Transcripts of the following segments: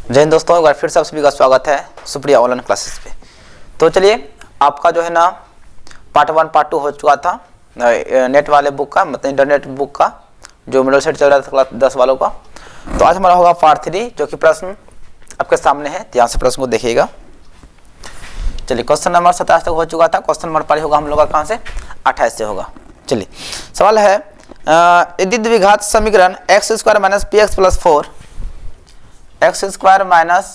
जय हिंद दोस्तों, एक बार फिर से आप सभी का स्वागत है सुप्रिया ऑनलाइन क्लासेस पे। तो चलिए, आपका जो है ना पार्ट 1 पार्ट 2 हो चुका था नेट वाले बुक का, मतलब इंटरनेट बुक का जो मिडिल सेट चल रहा था क्लास 10 वालों का। तो आज हमारा होगा पार्ट 3, जो कि प्रश्न आपके सामने है। ध्यान से प्रश्न को देखिएगा। चलिए, क्वेश्चन नंबर 27 तक हो चुका था। क्वेश्चन नंबर पारी होगा हम लोग का कहाँ से, 28 से होगा। चलिए, सवाल है यदि द्विघात समीकरण x² minus px plus 4 x² minus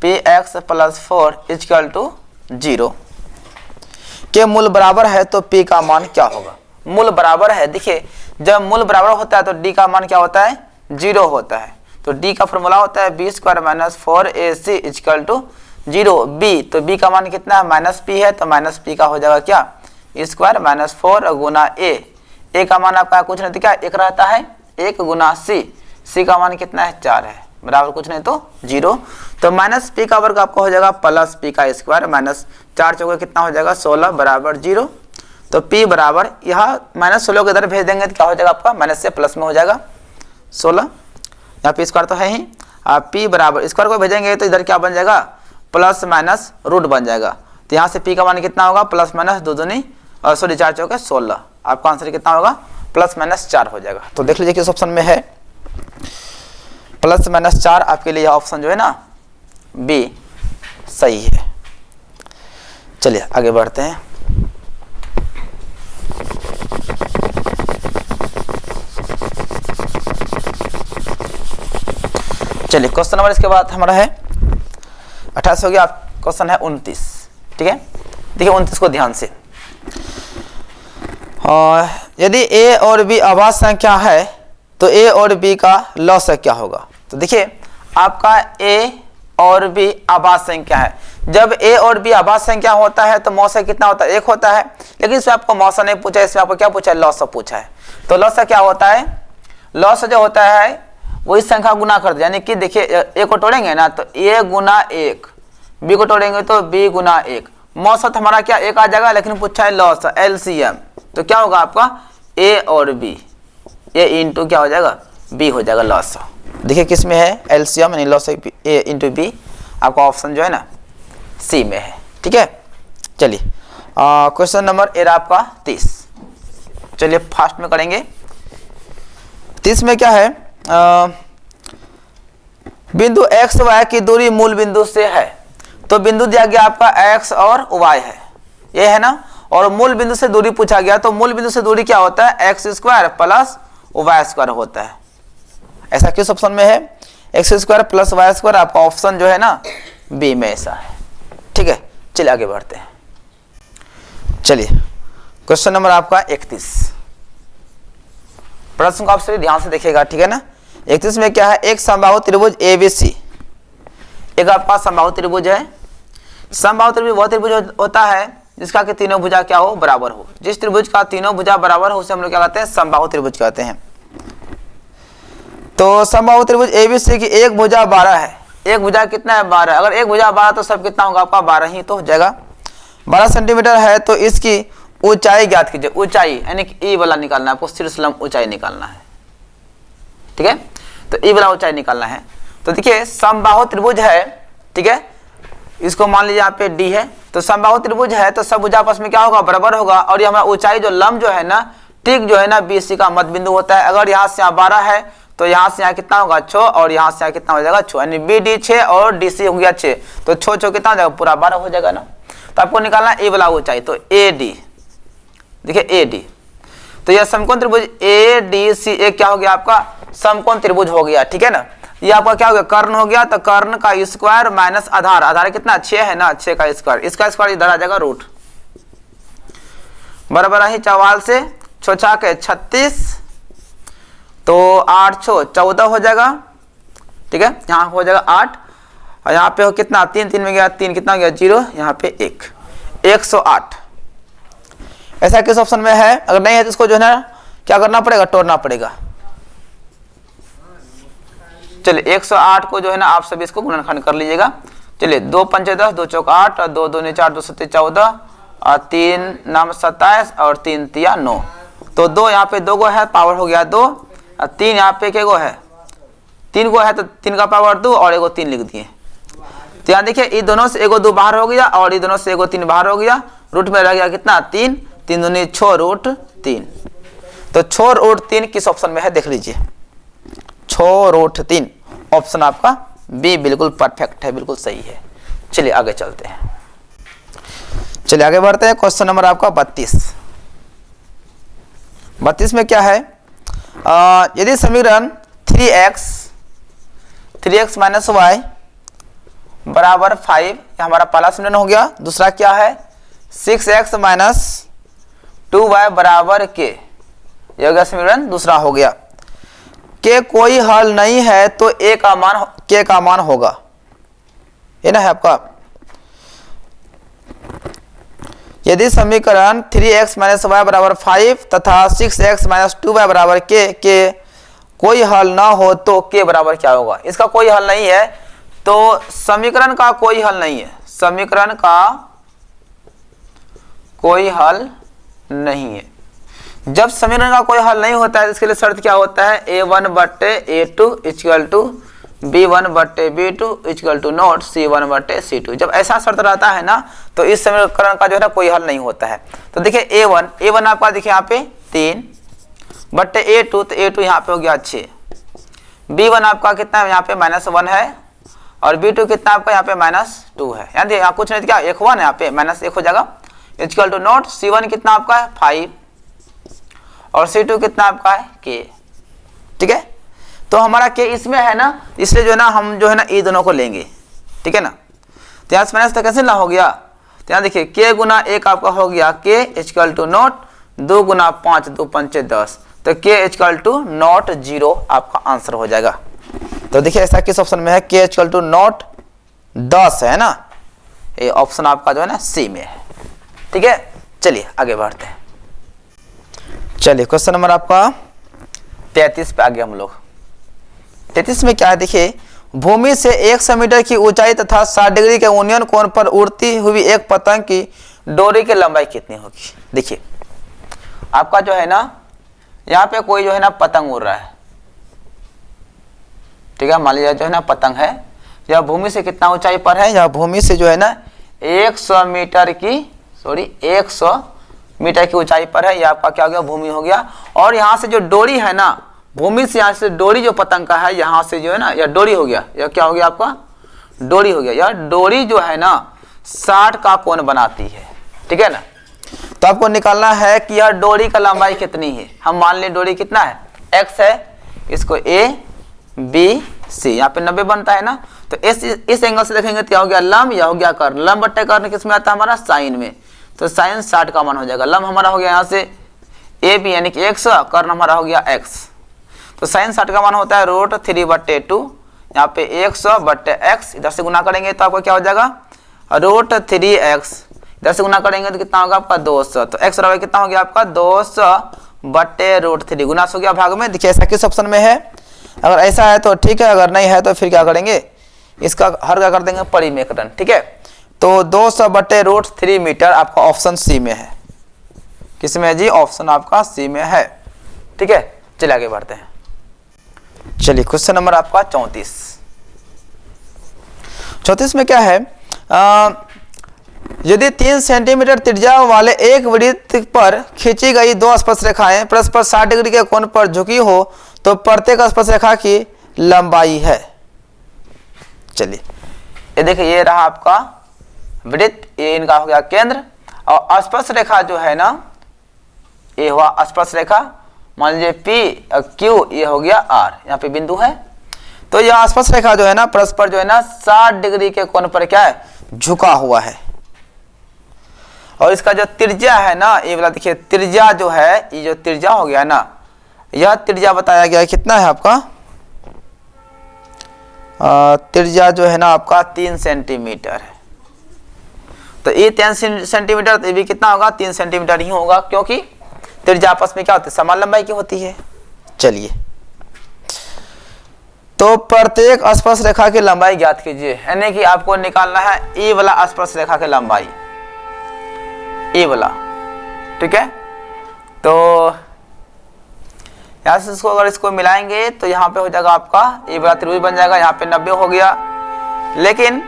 px plus 4 equal to 0 के मूल बराबर है तो p का मान क्या होगा। मूल बराबर है, देखिए जब मूल बराबर होता है तो d का मान क्या होता है, 0 होता है। तो d का फॉर्मूला होता है b² minus 4ac equal to 0 b। तो b का मान कितना है, माइनस p है, तो माइनस p का हो जाएगा क्या, स्क्वायर माइनस 4 गुना a का मान आपका कुछ नहीं, क्या 1 रहता है, 1 गुना c का मान कितना है, 4 है, बराबर कुछ नहीं तो 0। तो माइनस p का वर्ग आपका हो जाएगा प्लस p का स्क्वायर माइनस 4 चौके कितना हो जाएगा 16 बराबर 0। तो p बराबर यहाँ माइनस 16 को इधर भेज देंगे तो क्या हो जाएगा आपका, माइनस से प्लस में हो जाएगा 16। यहाँ पे स्क्वायर तो है ही, p बराबर स्क्वायर को भेजेंगे तो इधर क्या बन जाएगा, प्लस माइनस रूट बन जाएगा। तो यहाँ से p का मान कितना होगा, प्लस माइनस 2 दूनी और 4 चौके 16। आपका आंसर कितना होगा, प्लस माइनस 4 हो जाएगा। तो देख लीजिए किस ऑप्शन में है, प्लस माइनस 4 आपके लिए ऑप्शन जो है ना बी सही है। चलिए आगे बढ़ते हैं। चलिए, क्वेश्चन नंबर इसके बाद हमारा है 28 हो गया। क्वेश्चन है 29, ठीक है। देखिए 29 को ध्यान से, यदि a और b अभाज्य संख्या है तो a और b का लॉग क्या होगा। तो देखिए आपका a और b अभाज्य संख्या है। जब a और b अभाज्य संख्या होता है तो मौसा कितना होता है, 1 होता है। लेकिन इसमें आपको मौसा नहीं पूछा, इसमें आपको क्या पूछा है, लॉग पूछा है। तो लॉग क्या होता है, लॉग जो होता है वही संख्या गुना कर दे, यानी कि देखिए a को तोड़ेंगे ना तो a गुना 1, b को तोड़ेंगे तो b गुना 1। मौसा हमारा क्या 1 आ जाएगा, लेकिन पूछा है लॉग LCM। तो क्या होगा आपका a और b, a इंटू क्या हो जाएगा, b हो जाएगा लॉस। देखिए किस में है, एलसीएम यानी लॉस a इंटू b। आपका ऑप्शन जो है ना सी में है, ठीक है। चलिए क्वेश्चन नंबर ए आपका 30। चलिए फास्ट में करेंगे। 30 में क्या है, बिंदु x y की दूरी मूल बिंदु से है। तो बिंदु दिया गया आपका x और y है, ये है ना, और मूल बिंदु से दूरी पूछा गया। तो मूल बिंदु से दूरी क्या होता है, x² प्लस y² होता है। ऐसा किस ऑप्शन में है, x² प्लस y²। आपका ऑप्शन जो है ना बी में ऐसा है, ठीक है। चलिए आगे बढ़ते हैं। चलिए क्वेश्चन नंबर आपका 31। प्रश्न को आप सभी ध्यान से देखिएगा, ठीक है ना। 31 में क्या है, एक समबाहु त्रिभुज ABC, एक आपका समबाहु त्रिभुज है। समबाहु त्रिभुज वह त्रिभुज होता है जिसका कि तीनों भुजा क्या हो, बराबर हो। जिस त्रिभुज का तीनों भुजा बराबर हो उसे हम लोग क्या कहते हैं, समबाहु त्रिभुज कहते हैं। तो समबाहु त्रिभुज ABC की एक भुजा 12 है। एक भुजा कितना है, 12। अगर एक भुजा 12 तो सब कितना होगा आपका, 12 ही तो हो जाएगा। 12 सेंटीमीटर है तो इसकी ऊंचाई ज्ञात कीजिए। ऊंचाई यानी कि ई वाला निकालना है आपको, शीर्ष लंब ऊंचाई निकालना है, ठीक है। तो ई वाला ऊंचाई निकालना है। तो देखिए समबाहु त्रिभुज है, ठीक है। इसको मान लीजिए यहाँ पे डी है। तो समबाहु त्रिभुज है तो सब भुजा आपस में क्या होगा, बराबर होगा। और ये हमारा ऊंचाई जो लंब जो है ना, ठीक जो है ना BC का मध्य बिंदु होता है। अगर यहाँ से यहाँ 12 है तो यहाँ से यहाँ कितना होगा 6, और यहाँ से यहाँ कितना हो जाएगा 6, यानी BD 6 और DC हो गया 6। तो 6 कितना हो जाएगा, पूरा 12 हो जाएगा ना। तो आपको निकालना है ए वाला ऊंचाई। तो AD, देखिए AD। तो यह समकोण त्रिभुज ADC एक क्या हो गया आपका, समकोण त्रिभुज हो गया, ठीक है ना। ये आपका क्या हो गया, कर्ण हो गया। तो कर्ण का स्क्वायर माइनस आधार, आधार कितना 6 है ना, 6 का स्क्वायर, इसका स्क्वायर इधर आ जाएगा रूट, बराबर ही 44 से 6 के 36, तो 8 6 14 हो जाएगा, ठीक है। यहाँ हो जाएगा 8, और यहाँ पे हो कितना 3 3 में गया 3, कितना हो गया 0, यहाँ पे 1, 108। ऐसा किस ऑप्शन में है। अगर नहीं है तो इसको जो है ना क्या करना पड़ेगा, तोड़ना पड़ेगा। चलिए 108 को जो है ना आप सभी इसको गुणनखंड कर लीजिएगा। चलिए 2 पंचे 10, 2 चौक 8, और 2 दूनी 4, 2 सत्ते 14, और 3 नाम 27, और 3 तिया 9। तो 2 यहाँ पे 2 गो है, पावर हो गया 2, और 3 यहाँ पे क्या गो है, 3 को है तो 3 का पावर 2 और एगो 3 लिख दिए। तो यहाँ देखिए ये दोनों से एगो 2 बाहर हो गया और ये दोनों से एगो 3 बाहर हो गया, रूट में रह गया कितना 3, 3 दूनी 6 रूट 3। तो 6 रूट 3 किस ऑप्शन में है देख लीजिए, 6 रूट 3 ऑप्शन आपका बी बिल्कुल परफेक्ट है, बिल्कुल सही है। चलिए आगे चलते हैं, चलिए आगे बढ़ते हैं। क्वेश्चन नंबर आपका 32 में क्या है, यदि समीकरण 3x माइनस वाई बराबर 5, यह हमारा पहला समीकरण हो गया। दूसरा क्या है 6x माइनस 2y बराबर k, यह हो गया समीकरण दूसरा हो गया। के कोई हल नहीं है तो k का मान होगा, ये ना है आपका। यदि समीकरण 3x माइनस वाई बराबर 5 तथा 6x माइनस 2y बराबर के कोई हल ना हो तो k बराबर क्या होगा। इसका कोई हल नहीं है, तो समीकरण का कोई हल नहीं है, समीकरण का कोई हल नहीं है। जब समीकरण का कोई हल नहीं होता है इसके लिए शर्त क्या होता है, a1 बट्टे a2 इक्वल टू b1 बट्टे b2 equal to not c1 बट्टे c2। जब ऐसा शर्त रहता है ना तो इस समीकरण का जो है ना कोई हल नहीं होता है। तो देखिए a1 आपका देखिए यहाँ पे 3 बट्टे a2, तो a2 यहाँ पे हो गया 6, b1 आपका कितना है यहाँ पे -1 है और b2 कितना आपका यहाँ पे -2 है। यहाँ कुछ नहीं क्या 1 है, यहाँ पे -1 हो जाएगा इक्वल टू नॉट c1 कितना आपका है 5 और c2 कितना आपका है k। ठीक है, तो हमारा k इसमें है ना, इसलिए जो है ना हम जो है ना ये दोनों को लेंगे। ठीक है ना, तो यहाँ से माइनस तो कैसे ना हो गया, तो यहाँ देखिए k गुना 1 आपका हो गया k इक्वल टू नॉट 2 गुना 5 2 5 10, तो k इक्वल टू नॉट 0 आपका आंसर हो जाएगा। तो देखिए ऐसा किस ऑप्शन में है, k इक्वल टू नॉट 10 है ना, ये ऑप्शन आपका जो है ना सी में है। ठीक है, चलिए आगे बढ़ते हैं। चलिए क्वेश्चन नंबर आपका 33 पे आ गए हम लोग। 33 में क्या है देखिए, भूमि से 100 मीटर की ऊंचाई तथा 60 डिग्री के उन्नयन कोण पर उड़ती हुई एक पतंग की डोरी की लंबाई कितनी होगी। देखिए आपका जो है ना यहाँ पे कोई जो है ना पतंग उड़ रहा है। ठीक है, मान लीजिए जो है ना पतंग है, यह भूमि से कितना ऊंचाई पर है, यह भूमि से जो है ना 100 मीटर की ऊंचाई पर है। यह आपका क्या हो गया, भूमि हो गया। और यहाँ से जो डोरी है ना, भूमि से यहाँ से डोरी जो पतंग का है यहाँ से जो है ना यह डोरी हो गया, यह क्या हो गया आपका डोरी हो गया। यह डोरी जो है ना 60 का कोण बनाती है। ठीक है ना, तो आपको निकालना है कि यह डोरी का लंबाई कितनी है। हम मान लें डोरी कितना है x है, इसको a b c, यहाँ पे 90 बनता है ना, तो इस एंगल से देखेंगे तो क्या हो गया लंब, यह हो गया कर्ण। लंब बट्टे कर्ण किसमें आता है हमारा साइन में, तो साइन 60 का मान हो जाएगा। लंब हमारा हो गया यहाँ से ए बी यानी कि 100, कर्ण हमारा हो गया x, तो साइन 60 का मान होता है √3/2, यहाँ पे 100 बट्टे x, इधर से गुना करेंगे तो आपका क्या हो जाएगा √3x, इधर से गुना करेंगे तो कितना होगा आपका 200, तो x बराबर कितना हो गया आपका 200 बट्टे √3, गुना हो गया भाग में। देखिए ऐसा किस ऑप्शन में है, अगर ऐसा है तो ठीक है, अगर नहीं है तो फिर क्या करेंगे, इसका हर क्या कर देंगे परिमेकरण। ठीक है, तो 200 बट्टे √3 मीटर आपका ऑप्शन सी में है। किस में है जी, ऑप्शन आपका सी में है। ठीक है, चलिए आगे बढ़ते हैं। चलिए क्वेश्चन नंबर आपका 34 में क्या है, यदि 3 सेंटीमीटर त्रिज्या वाले एक वृत्त पर खींची गई 2 स्पर्शरेखाएं परस्पर 60 डिग्री के कोण पर झुकी हो तो प्रत्येक स्पर्शरेखा की लंबाई है। चलिए ये देखिए, ये रहा आपका वृत्त, ये इनका हो गया केंद्र, और स्पर्श रेखा जो है ना ये हुआ स्पर्श रेखा, मान लीजिए P और Q, ये हो गया R, यहाँ पे बिंदु है। तो यह स्पर्श रेखा जो है ना परस्पर जो है ना 60 डिग्री के कोण पर क्या है झुका हुआ है। और इसका जो त्रिज्या है ना, ये वाला देखिए त्रिज्या जो है, ये जो त्रिज्या हो गया ना, यह त्रिज्या बताया गया है कितना है आपका, त्रिज्या जो है ना आपका 3 सेंटीमीटर है। तो ये 3 सेंटीमीटर, तो ये भी कितना होगा 3 सेंटीमीटर ही होगा, क्योंकि त्रिज्या आपस में क्या होती है समान लंबाई की होती है। चलिए, तो प्रत्येक स्पर्श रेखा की लंबाई ज्ञात कीजिए, यानी कि आपको निकालना है ई वाला स्पर्श रेखा की लंबाई, ई वाला। ठीक है, तो यहाँ से इसको अगर इसको मिलाएंगे तो यहाँ पे हो जाएगा आपका ये वाला त्रिभुज बन जाएगा, यहाँ पे 90 हो गया। लेकिन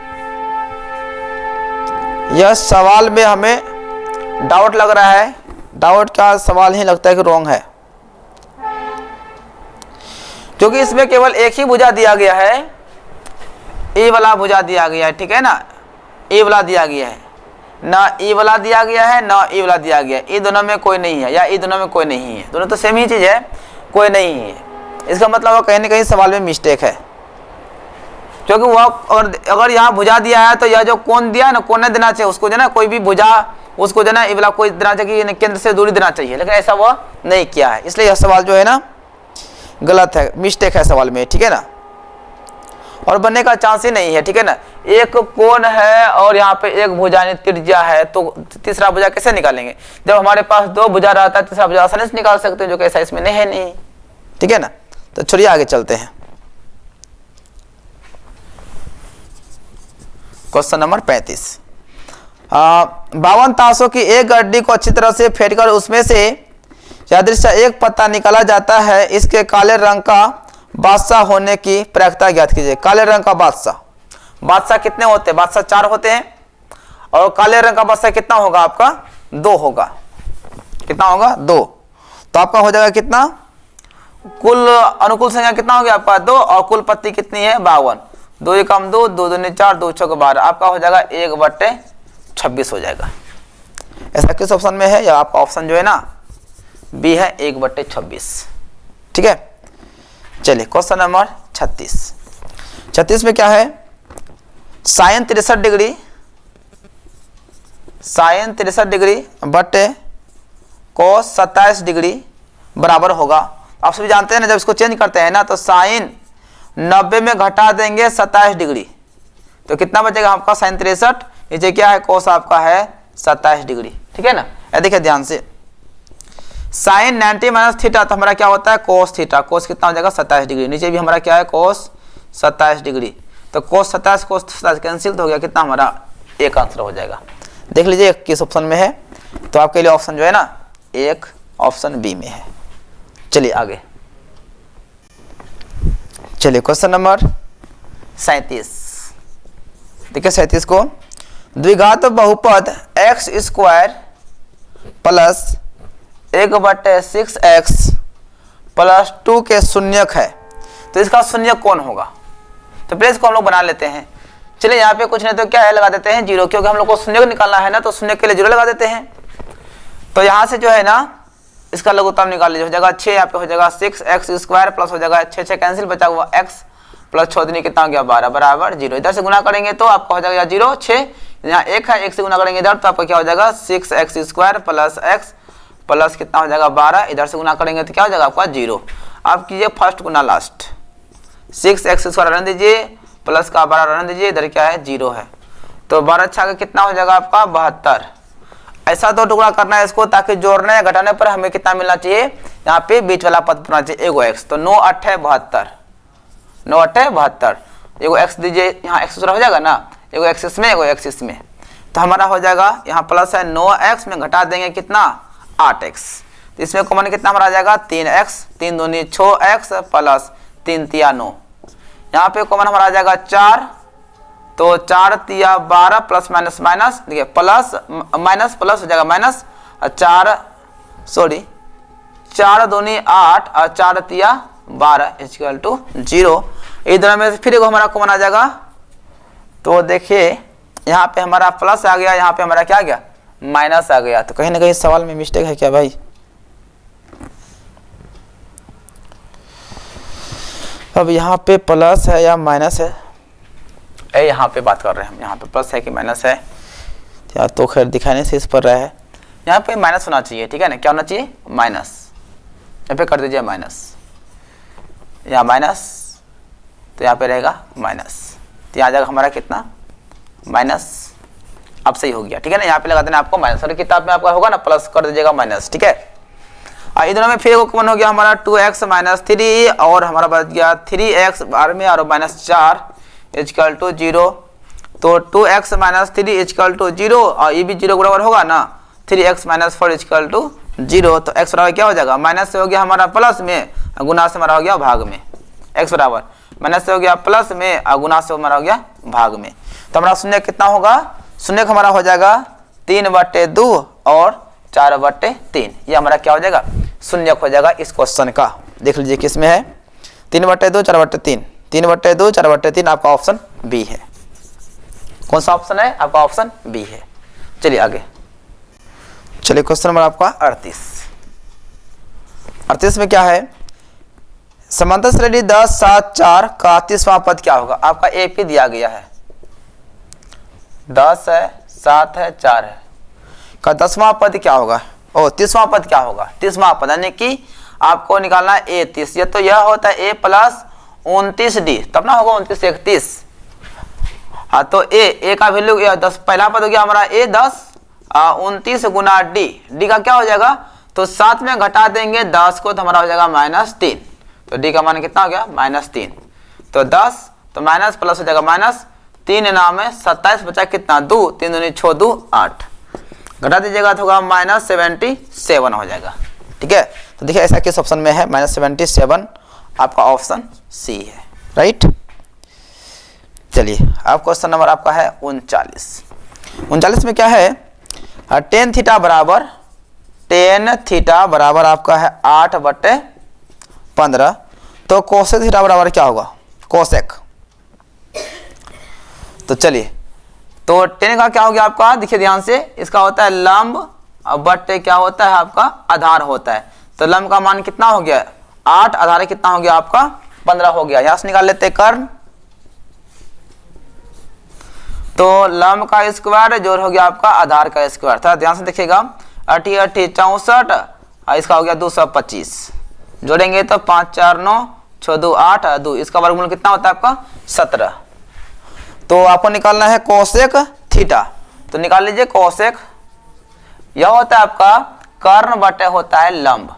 यह सवाल में हमें डाउट लग रहा है, डाउट का सवाल ही लगता है कि रॉन्ग है, क्योंकि इसमें केवल एक ही भुजा दिया गया है, ए वाला भुजा दिया गया है, ठीक है ना, ए वाला दिया गया है, ना ए वाला दिया गया है ना ए वाला दिया गया है, ये दोनों में कोई नहीं है या ये दोनों में कोई नहीं है, दोनों तो सेम ही चीज है, कोई नहीं है। इसका मतलब कहीं ना कहीं सवाल में मिस्टेक है, क्योंकि वह अगर यहाँ भुजा दिया है तो यह जो कोण दिया है ना, कोण नहीं देना चाहिए उसको, जो ना कोई भी भुजा उसको जो ना ये वाला कोई देना चाहिए, केंद्र से दूरी देना चाहिए, लेकिन ऐसा वह नहीं किया है, इसलिए यह सवाल जो है ना गलत है, मिस्टेक है सवाल में, ठीक है ना, और बनने का चांस ही नहीं है, ठीक है ना। एक कोण है और यहाँ पे एक भुजा त्रिज्या है, तो तीसरा भुजा कैसे निकालेंगे? जब हमारे पास दो भुजा रहता है तीसरा भुजा आसानी से निकाल सकते हैं, जो कि ऐसा इसमें नहीं है, नहीं, ठीक है ना। तो चलिए आगे चलते हैं। Question number 35। 52 ताशों की एक गड्डी को अच्छी तरह से फेंटकर उसमें से यादृच्छा एक पत्ता निकाला जाता है, इसके काले रंग का बादशाह होने की प्रायिकता ज्ञात कीजिए। काले रंग का बादशाह, बादशाह कितने होते हैं? बादशाह 4 होते हैं, और काले रंग का बादशाह कितना होगा आपका? 2 होगा। कितना होगा? 2। तो आपका हो जाएगा कितना? कुल अनुकूल संख्या कितना हो गया आपका? 2, और कुल पत्ती कितनी है? 52। 2 एकम 2, 2 दूनी 4, 2 चौके 12, आपका हो जाएगा 1/26 हो जाएगा। ऐसा किस ऑप्शन में है? या आपका ऑप्शन जो है ना बी है, 1/26, ठीक है। चलिए क्वेश्चन नंबर 36। 36 में क्या है? साइन 63 डिग्री, साइन 63 डिग्री बटे कोस 27 डिग्री बराबर होगा। आप सभी जानते हैं ना, जब इसको चेंज करते हैं ना तो साइन 90 में घटा देंगे 27 डिग्री, तो कितना बचेगा आपका? साइन 63, नीचे क्या है? कोस आपका है 27 डिग्री, ठीक है ना। ये देखिए ध्यान से, साइन 90 माइनस थीटा, तो हमारा क्या होता है? Cos theta. कोस कितना हो जाएगा? 27 डिग्री। नीचे भी हमारा क्या है? कोस 27 डिग्री। तो कोस 27 कोस 27 कैंसिल तो हो गया, कितना हमारा? एक आंसर हो जाएगा। देख लीजिए किस ऑप्शन में है, तो आपके लिए ऑप्शन जो है ना एक ऑप्शन बी में है। चलिए आगे, चलिए क्वेश्चन नंबर 37। देखिए 37 को, द्विघात बहुपद x square plus 1/6x plus 2 के शून्यक है, तो इसका शून्यक कौन होगा? तो पहले इसको हम लोग बना लेते हैं। चलिए यहाँ पे कुछ नहीं तो क्या है, लगा देते हैं 0, क्योंकि हम लोग को शून्यक निकालना है ना, तो शून्यक के लिए 0 लगा देते हैं। तो यहाँ से जो है ना इसका लघुत्तम निकाल लीजिए, हो जाएगा 6, यहाँ पे हो जाएगा 6x² प्लस हो जाएगा 6 कैंसिल, बचा हुआ x प्लस 6 कितना हो गया? 12 बराबर 0। इधर से गुना करेंगे तो आपका हो जाएगा 0, 6, यहाँ 1 है, 1 से गुना करेंगे इधर, तो आपका क्या हो जाएगा? 6x² प्लस x प्लस कितना हो जाएगा? 12, इधर से गुना करेंगे तो क्या हो जाएगा आपका? 0। आप कीजिए फर्स्ट गुना लास्ट, 6x² रहने दीजिए, प्लस का 12 रहने दीजिए, इधर क्या है? 0 है, तो 12 का कितना हो जाएगा आपका? 72। ऐसा तो टुकड़ा करना है इसको, ताकि जोड़ने या घटाने पर हमें कितना मिलना चाहिए? यहाँ पे बीच वाला पद होना चाहिए, एगो x, तो 9 8 है 72, 9 8 है 72, एगो x दीजिए, यहाँ x हो जाएगा ना, एगो x इसमें एगो x इसमें, तो हमारा हो जाएगा यहाँ प्लस है 9x में घटा देंगे कितना? 8x, तो इसमें कॉमन कितना हमारा आ जाएगा? 3x, 3 दूनी 6x प्लस 3 तिया 9, यहाँ पे कॉमन हमारा आ जाएगा 4, तो 4 तिया 12 प्लस माइनस माइनस, देखिए प्लस माइनस प्लस हो जाएगा माइनस, 4 दूनी 8 और 4 तिया 12 इक्वल टू 0। इधर में फिर एक हमारा कॉमन आ जाएगा, तो देखिए यहाँ पे हमारा प्लस आ गया, यहाँ पे हमारा क्या आ गया? माइनस आ गया। तो कहीं ना कहीं सवाल में मिस्टेक है क्या भाई? अब यहाँ पे प्लस है या माइनस है, यहाँ पे बात कर रहे हैं हम, यहाँ पे प्लस है कि माइनस है, या तो खैर दिखाने से इस पर रहा है, यहाँ पे माइनस होना चाहिए, ठीक है ना। क्या होना चाहिए? माइनस। यहाँ पे कर दीजिए माइनस, यहाँ माइनस, तो यहाँ पे रहेगा माइनस, तो यहाँ आ जाएगा हमारा कितना? माइनस। अब सही हो गया, ठीक है ना। यहाँ पे लगा देना आपको माइनस, और किताब में आपका होगा ना प्लस, कर दीजिएगा माइनस, ठीक है। इधर में फिर कौन हो गया हमारा? 2x - 3, और हमारा बच गया 3x बार में और -4 इक्वल टू 0, तो 2x - 3 इक्वल टू 0, और ये भी 0 बराबर होगा ना, 3x - 4 इक्वल टू 0, तो x बराबर क्या हो जाएगा, माइनस से हो गया हमारा प्लस में, गुना से हमारा हो गया भाग में। x बराबर माइनस से हो गया प्लस में और गुना से हमारा हो गया भाग में। तो हमारा शून्य कितना होगा, शून्य हमारा हो जाएगा 3/2 और 4/3। ये हमारा क्या हो जाएगा, शून्य हो जाएगा इस क्वेश्चन का। देख लीजिए किस में है, 3/2 4/3, 3/2 4/3 आपका ऑप्शन बी है। कौन सा ऑप्शन है आपका, ऑप्शन बी है। चलिए आगे, चलिए क्वेश्चन नंबर आपका 38 में क्या है, समांतर श्रेणी 10 7 4 का 30वां पद क्या होगा। आपका एपी दिया गया है, 10 है 7 है 4 है, का 10वां पद क्या होगा, ओ 30वां पद क्या होगा, 30वां पद यानी कि आपको निकालना है ए 30। ये तो यह होता है ए प्लस 29d, तब ना होगा 29 31। हाँ तो ए का वैल्यू 10, पहला पद हो गया हमारा ए 10, 29 गुना डी का क्या हो जाएगा, तो 7 में घटा देंगे 10 को तो हमारा हो जाएगा -3। तो डी का मान कितना हो गया, -3। तो 10 तो माइनस प्लस हो जाएगा -3 नाम है 27 बचा कितना 2, 3 दूनी 6 2 8, घटा दीजिएगा तो होगा -77 हो जाएगा। ठीक है, तो देखिए ऐसा किस ऑप्शन में है, -77 आपका ऑप्शन सी है, राइट। चलिए अब क्वेश्चन नंबर आपका है 39 में क्या है, tan थीटा बराबर आपका है 8/15। तो कोसेक थीटा बराबर क्या होगा, कोसेक। तो चलिए, तो tan का क्या हो गया आपका, देखिए ध्यान से, इसका होता है लंब और बट्टे क्या होता है आपका आधार होता है। तो लंब का मान कितना हो गया 8, आधार कितना हो गया आपका 15 हो गया। यहां से निकाल लेते कर्ण, तो लंब का स्क्वायर जोड़ हो गया आपका आधार का स्क्वायर। था ध्यान से देखिएगा, 8 8 64, इसका हो गया 225, जोड़ेंगे तो 5 4 9 6 2 8 2, इसका वर्गमूल कितना होता है आपका 17। तो आपको निकालना है कोसेक थीटा, तो निकाल लीजिए कोसेक। यह होता है आपका कर्ण बटे होता है लंब,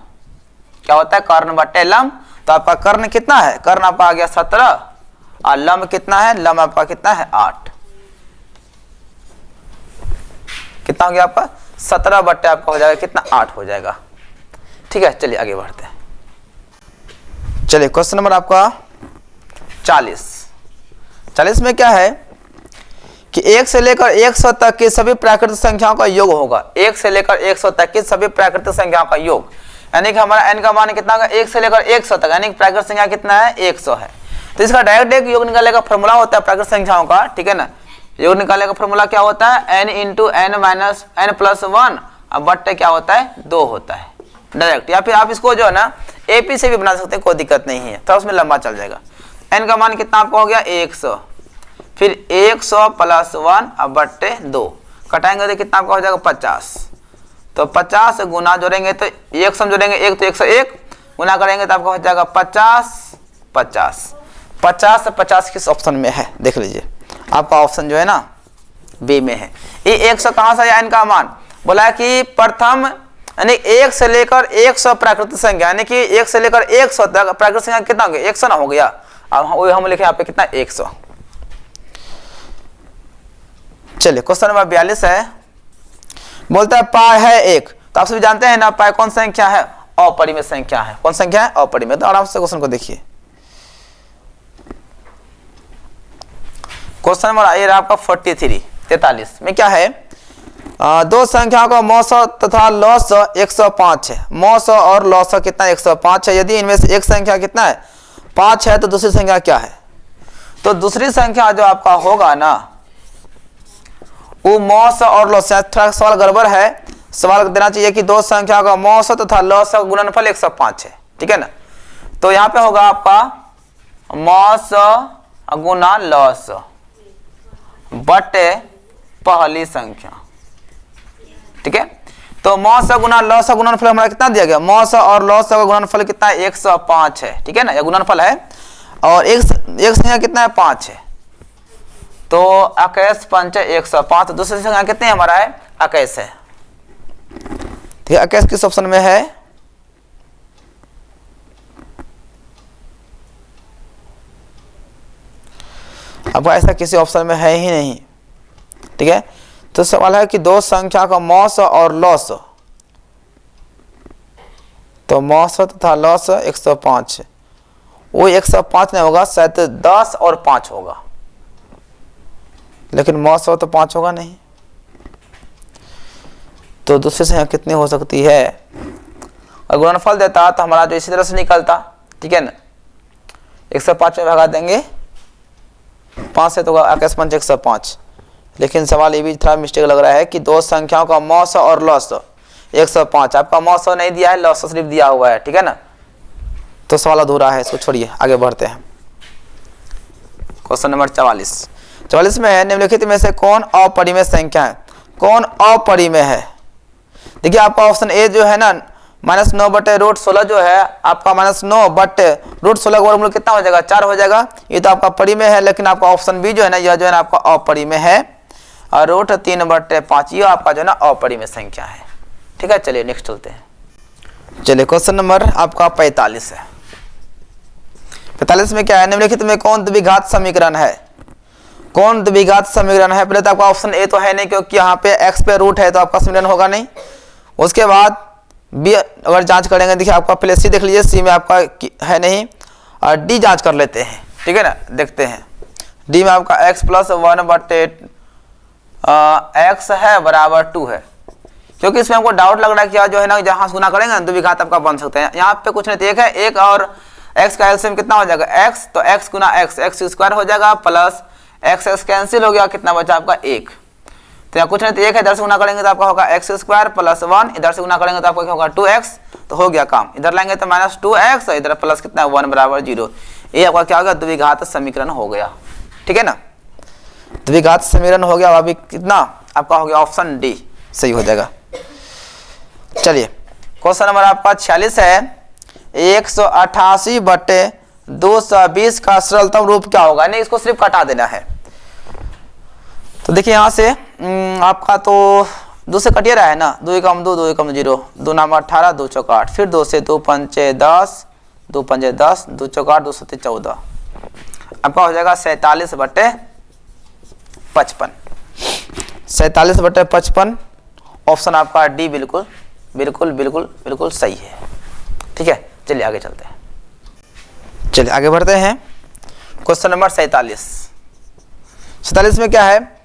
क्या होता है कर्ण बटे लंब। तो आपका कर्ण कितना है, कर्ण आपका आ गया 17 और लंब कितना है, लंब आपका कितना है 8, कितना हो गया आपका 17 बट्टे आपका हो जाएगा कितना 8 हो जाएगा। ठीक है, चलिए आगे बढ़ते हैं। चलिए क्वेश्चन नंबर आपका 40 में क्या है कि 1 से लेकर 100 तक की सभी प्राकृतिक संख्याओं का योग होगा। 1 से लेकर 100 तक की सभी प्राकृतिक संख्याओं का योग, यानी कि हमारा n का मान कितना होगा 1 से लेकर 100 तक, यानी कि प्राकृतिक संख्या कितना है 100 है। तो इसका डायरेक्ट एक योग निकालने का फॉर्मूला होता है प्राकृतिक संख्याओं का, ठीक है ना। योग निकालने का फॉर्मूला क्या होता है, n × n - n + 1 अब बट्टे क्या होता है 2 होता है डायरेक्ट। या फिर आप इसको जो है ना एपी से भी बना सकते हैं, कोई दिक्कत नहीं है, तो उसमें लंबा चल जाएगा। n का मान कितना आपको हो गया 100, फिर 100 + 1 अब बट्टे 2, कटाएंगे तो कितना आपका हो जाएगा 50। तो 50 गुना जोड़ेंगे तो 100 जोड़ेंगे 1 तो 101, गुना करेंगे तो आपका हो जाएगा 50 50 50 50 किस ऑप्शन में है, देख लीजिए आपका ऑप्शन जो है ना बी में है। ये 100 कहां से आया, n का मान बोला कि प्रथम यानी 1 से लेकर 100 प्राकृतिक संख्या, यानी कि 1 से लेकर 100 तक प्राकृतिक संख्या कितना हो गया 100 ना हो गया। अब हम लिखे यहाँ पे कितना 100। चलिए क्वेश्चन नंबर 42 है, बोलता है पाई है 1। तो आप सभी जानते हैं ना पाई कौन संख्या है, अपरिमेय संख्या है। कौन संख्या है, अपरिमेय। तो आराम से क्वेश्चन को देखिए। क्वेश्चन नंबर आपका 43 में क्या है, दो संख्याओं का मौसा तथा लौसा 105 है। मौसा और लौसा कितना 105 है। यदि इनमें से एक संख्या कितना है 5 है तो दूसरी संख्या क्या है। तो दूसरी संख्या जो आपका होगा ना वो मौसा और लौसा, थोड़ा सवाल गड़बड़ है, सवाल देना चाहिए कि दो संख्या का मौसा तथा लौसा का गुणनफल 105 है, ठीक है ना। तो यहाँ पे होगा आपका मौसा गुना लौसा बटे पहली संख्या, ठीक है। तो मौसा गुना लौसा गुणनफल हमारा कितना दिया गया, मौसा और लौसा का गुणनफल कितना है 105 है, ठीक है ना, यह गुणनफल है। और एक संख्या कितना है 5 है, तो 21 5 105। तो दूसरी संख्या कितने हमारा है 21 है, ठीक है। 21 किस ऑप्शन में है, अब ऐसा किसी ऑप्शन में है ही नहीं, ठीक है। तो सवाल है कि दो संख्या का मौसा और लौसा तो मौसम तथा लॉस 105, वो 105 नहीं होगा, शायद 10 और 5 होगा, लेकिन मौसम तो 5 होगा नहीं। तो दूसरी संख्या कितनी हो सकती है? और गुणनफल देता तो हमारा जो इसी तरह से निकलता, ठीक है ना, 105 में भगा देंगे 5 से तो आकाश पंच 105। लेकिन सवाल ये भी थोड़ा मिस्टेक लग रहा है कि दो संख्याओं का मौस और लॉस 105, आपका मौस नहीं दिया है, लॉस सिर्फ दिया हुआ है, ठीक है ना, तो सवाल अधूरा है, इसको छोड़िए, आगे बढ़ते हैं। क्वेश्चन नंबर 44 में है, निम्नलिखित में से कौन अपरिमेय संख्या है? कौन अपरिमेय है? देखिए आपका ऑप्शन ए जो है ना, -9/√16 जो है आपका -9/√16 का वर्गमूल कितना हो जाएगा? 4 हो जाएगा। ये तो आपका परिमेय है, लेकिन आपका ऑप्शन बी जो है ना, यह जो है ना आपका अपरिमेय है, और √3/5 ये आपका जो है ना अपरिमेय संख्या है, ठीक है। चलिए नेक्स्ट चलते हैं। चलिए क्वेश्चन नंबर आपका 45 है। 45 में क्या है? निम्नलिखित में कौन द्विघात समीकरण है? कौन द्विघात समीकरण है? पहले तो आपका ऑप्शन ए तो है नहीं, क्योंकि यहाँ पे x पे रूट है तो आपका समीकरण होगा नहीं। उसके बाद बी अगर जांच करेंगे, देखिए आपका पहले सी देख लीजिए, सी में आपका है नहीं, और डी जांच कर लेते हैं, ठीक है ना, देखते हैं। डी में आपका x + 1/x है बराबर 2 है, क्योंकि इसमें हमको डाउट लग रहा है कि जो है ना जहाँ गुना करेंगे ना द्विघात आपका बन सकते हैं। यहाँ पे कुछ नहीं, एक है, एक और x का एलसीएम कितना हो जाएगा? x, तो x गुना x स्क्वायर हो जाएगा, प्लस x कैंसिल हो गया, कितना बचा आपका 1। तो यहाँ कुछ नहीं, तो 1 है, इधर से गुना करेंगे तो आपका होगा x² + 1, इधर से गुना करेंगे तो आपका क्या होगा? 2x, तो हो गया काम। इधर लाएंगे तो -2x, इधर प्लस कितना 1 बराबर 0। ये आपका क्या हो गया? द्विघात समीकरण हो गया, ठीक है ना, द्विघात समीकरण हो गया। अभी कितना आपका हो गया? ऑप्शन डी सही हो जाएगा। चलिए क्वेश्चन नंबर आपका 46 है, 188/220 का सरलतम रूप क्या होगा? नहीं, इसको सिर्फ कटा देना है। तो देखिए यहाँ से आपका तो 2 से कटिए रहा है ना, 2 एकम 2, 2 एकम 0, 2 नाम 18, 2 चौका 8, फिर 2 से 2 पंचे 10, 2 पंचे 10, 2 चौका 8, 2 सत्ते 14, आपका हो जाएगा 47/55। 47/55 ऑप्शन आपका डी बिल्कुल बिल्कुल बिल्कुल बिल्कुल सही है, ठीक है। चलिए आगे चलते हैं, चलिए आगे बढ़ते हैं। क्वेश्चन नंबर 47 में क्या है?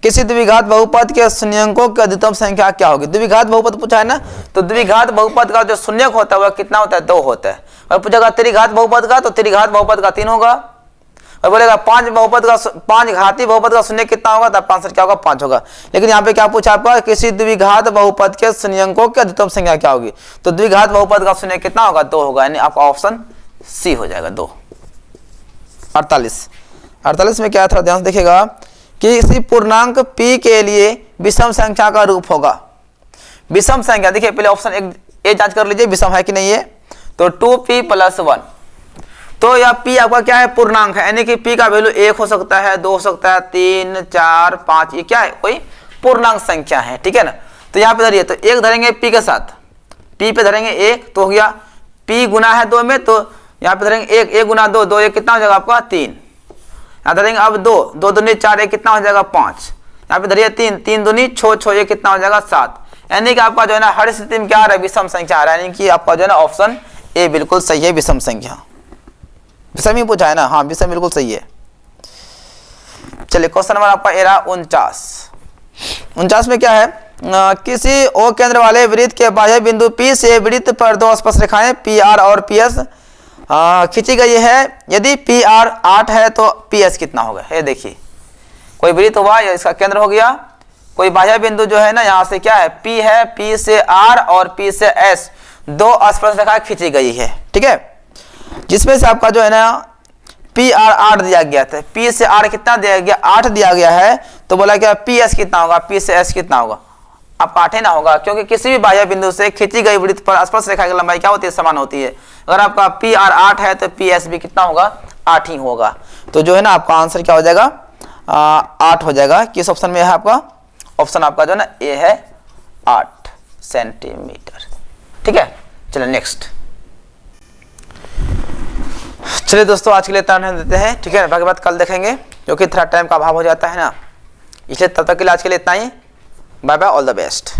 किसी द्विघात बहुपद के शून्यंकों की अधिकतम संख्या क्या होगी? द्विघात बहुपद पूछा है ना, तो द्विघात बहुपद का जो शून्यक होता है वह कितना होता है? 2 होता है। और पूछेगा त्रिघात बहुपद का, तो त्रिघात बहुपद का 3 होगा। और बोलेगा 5 घाती बहुपद का शून्य कितना होगा? तो आपका आंसर क्या होगा? 5 होगा। लेकिन यहाँ पे क्या पूछा आपका? किसी द्विघात बहुपद के शून्यंकों की अधिकतम संख्या क्या होगी? तो द्विघात बहुपद का शून्य कितना होगा? 2 होगा, यानी आपका ऑप्शन सी हो जाएगा 2। 48 में क्या था? ध्यान से देखिएगा कि किसी पूर्णांक p के लिए विषम संख्या का रूप होगा। विषम संख्या देखिए, पहले ऑप्शन ए जांच कर लीजिए विषम है कि नहीं है। तो 2p + 1, तो यह p आपका क्या है? पूर्णांक है, यानी कि p का वैल्यू 1 हो सकता है, 2 हो सकता है, 3, 4, 5, ये क्या है? कोई पूर्णांक संख्या है, ठीक है ना। तो यहाँ पे धरिए, तो 1 धरेंगे p के साथ, p पे धरेंगे 1, तो हो गया p गुना है 2 में, तो यहाँ पे धरेंगे 1 गुना 2, 2 1 कितना हो जाएगा आपका? 3। यहाँ धरेंगे अब 2 दूनी 4, 1 कितना हो जाएगा? 5। यहाँ पे धरिए 3 दूनी 6 ये कितना हो जाएगा? 7। यानी कि आपका जो है ना हर स्थिति में क्या आ रहा है? विषम संख्या आ रहा है, यानी कि आपका जो है ना ऑप्शन ए बिल्कुल सही है, विषम संख्या। विषम ही पूछा है ना, हाँ विषम बिल्कुल सही है। चलिए क्वेश्चन नंबर आपका 49 में क्या है? किसी ओ केंद्र वाले वृत्त के बाह्य बिंदु P से वृत्त पर 2 स्पर्शरेखाएं PR और PS खींची गई है। यदि PR 8 है तो PS कितना होगा? ये देखिए, कोई वृत्त हुआ, या इसका केंद्र हो गया, कोई बाह्य बिंदु जो है ना यहाँ से क्या है? P है, P से R और P से S 2 स्पर्शरेखाएं खींची गई है, ठीक है, जिसमें से आपका जो है ना PR 8 दिया गया था। P से R कितना दिया गया? 8 दिया गया है। तो बोला क्या PS कितना होगा? P से S कितना होगा? आपका 8 ही ना होगा, क्योंकि किसी भी बाह्य बिंदु से खींची गई वृत्त पर स्पर्श रेखा की लंबाई क्या होती है? समान होती है। अगर आपका PR 8 है तो PS भी कितना होगा? 8 ही होगा। तो जो है ना आपका आंसर क्या हो जाएगा? 8 हो जाएगा। किस ऑप्शन में है आपका? ऑप्शन आपका जो है ना ए है, 8 सेंटीमीटर, ठीक है। चलिए नेक्स्ट। चलिए दोस्तों आज के लिए इतना ध्यान देते हैं, ठीक है। बाकी बात कल देखेंगे, क्योंकि थोड़ा टाइम का अभाव हो जाता है ना, इसलिए तब तक के लिए आज के लिए इतना ही। Bye bye, all the best.